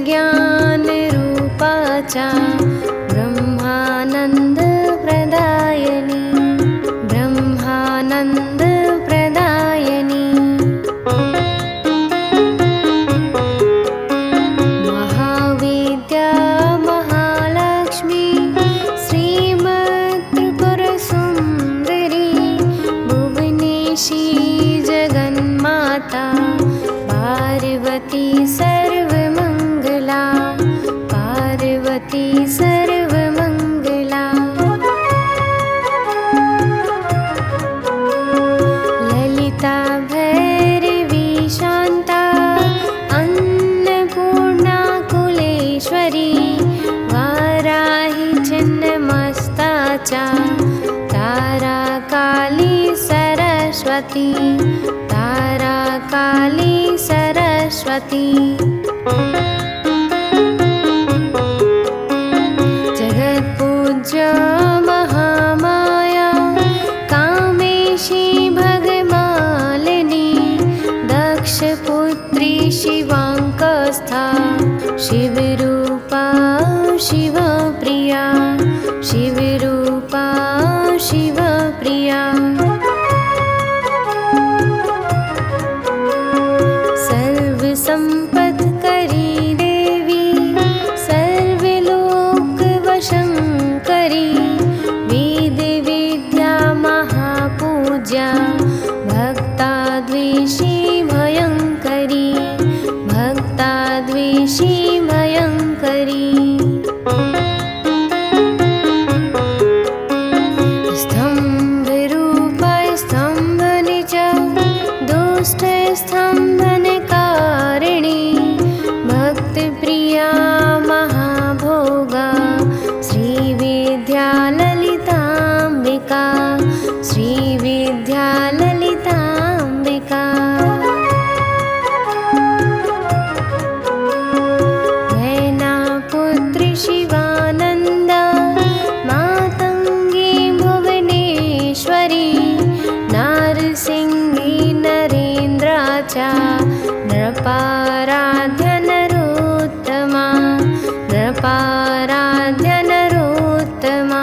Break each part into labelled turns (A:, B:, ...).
A: ज्ञान रूपाचा ब्रह्मानंद प्रदायनी ब्रह्मानंद प्रदायनी महाविद्या महालक्ष्मी श्रीमत्त्रिपुरसुन्दरी भुवनेशी जगन्माता पार्वती पार्वती सर्वमङ्गला ललिता भैरवी शान्ता अन्नपूर्णा कुलेश्वरी वाराही छिन्नमस्ताचा तारा काली सरस्वती तारा काली सरस्वती महामाया कामेशी भगमालिनी दक्षपुत्री शिवाङ्कस्था शिवरूपा शिवप्रिया शिवरूपा शिवप्रिया सर्वसम्पत्करी देवी सर्वलोकवशङ्करी भक्ताद्वेषी भयङ्करी भक्ताद्वेषी भयङ्करी स्तम्भरूपा स्तम्भनिजा दुष्टस्तम्भनकारिणी भक्तिप्रिया महाभोगा श्रीविद्या ललिताम्बिका श्रीविद्या ललिताम्बिका मैनापुत्री शिवानन्दा मातङ्गी भुवनेश्वरी नारसिंही नरेन्द्राचा नृपाराध्य नरोत्तमा नृपाराध्य नरोत्तमा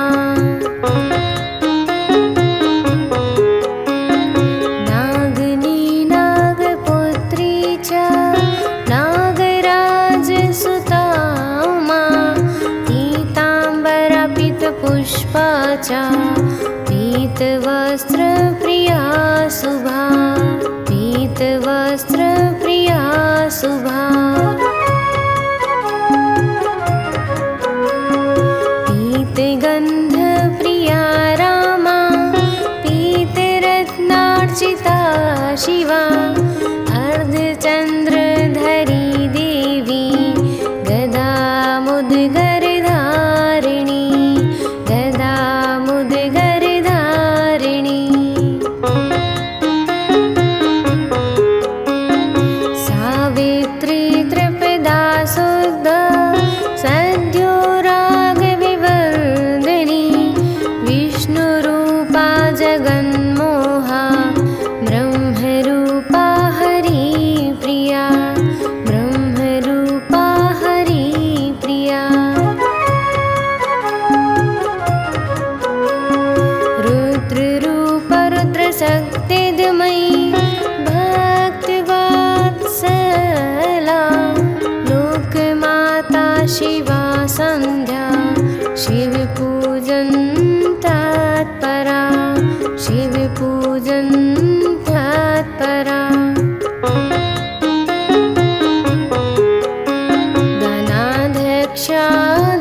A: पुष्पाचा पीतवस्त्रप्रिया शुभा पीतवस्त्रप्रिया शुभा पीतगन्धप्रिया रामा पीतरत्नार्चिता शिवा अर्धचन्द्रधरी देवी गदामुद्गरधारिणी सावित्री त्रिपदा शुद्ध सद्यो रागविवर्धिनी विष्णुरूपा जगन्मोहा ब्रह्मरूपा हरिप्रिया ब्रह्मरूपा हरिप्रिया रुद्ररूप रुद्रशक्तिदमयी भक्तिवत्सला लोकमाता शिवा सन्ध्या शिवपूजन तत्परा शिवपूजन तत्परा धनाध्यक्षा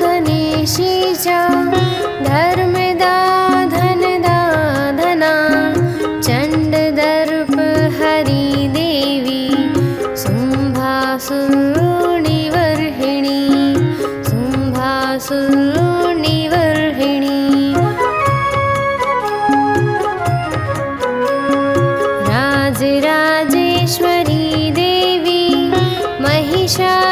A: धनेशी च धर्मदा धनदा धना चण्डदर्प हरिदेवी शुम्भासुरनिवर्हिणी शुम्भासुरनिवर्हिणी महिषासुरनिवर्हिणी राजराजेश्वरी देवी महिषासुरमर्दिनी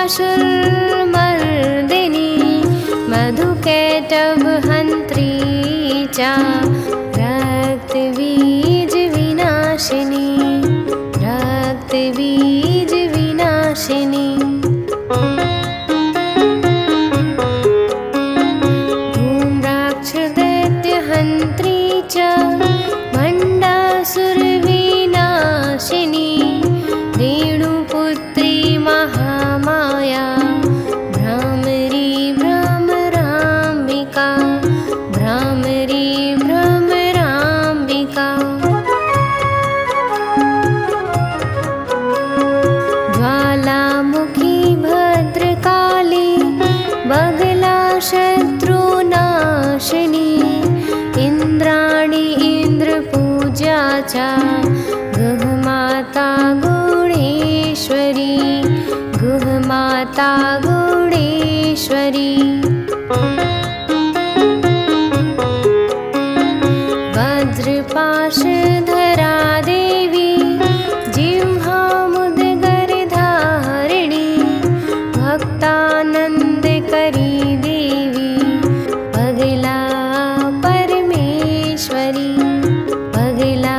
A: मधुकैटभहन्त्री च रक्तबीजविनाशिनी रक्तबीजविनाशिनी धूम्राक्षदैत्यहन्त्री च भण्डासुरविनाशिनी रेणुपुत्री महामाया भ्रामरी भ्रमराम्बिका भ्रामरी भ्रमराम्बिका ज्वालामुखी भद्रकाली बगला शत्रुनाशिनी इन्द्राणी इन्द्रपूजा च गुहमाता गुणेश्वरी गुहमाता गुणेश्वरी वज्रपाशधरा देवी जिह्वामुदगरधारिणी भक्तानन्दकरी देवी पगला परमेश्वरी पगला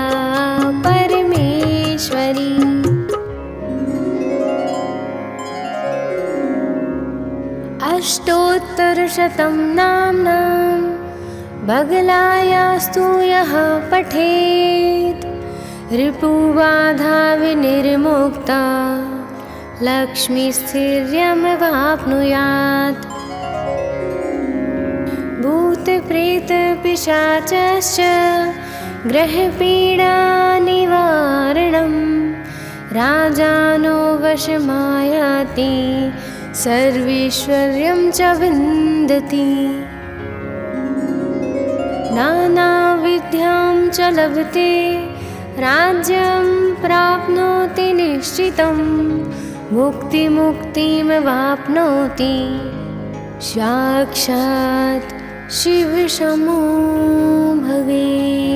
A: परमेश्वरी अष्टोत्तरशतं नाम्नां बगलायास्तु यः पठेत् रिपुबाधा विनिर्मुक्ता लक्ष्मीस्थिर्यमवाप्नुयात् भूतप्रेतपिशाचश्च ग्रहपीडानिवारणं राजानो वशमायाति सर्वैश्वर्यं च विन्दति नानाविद्यां च लभते राज्यं प्राप्नोति निश्चितं मुक्तिमुक्तिमवाप्नोति साक्षात् शिवसमो भवेत्।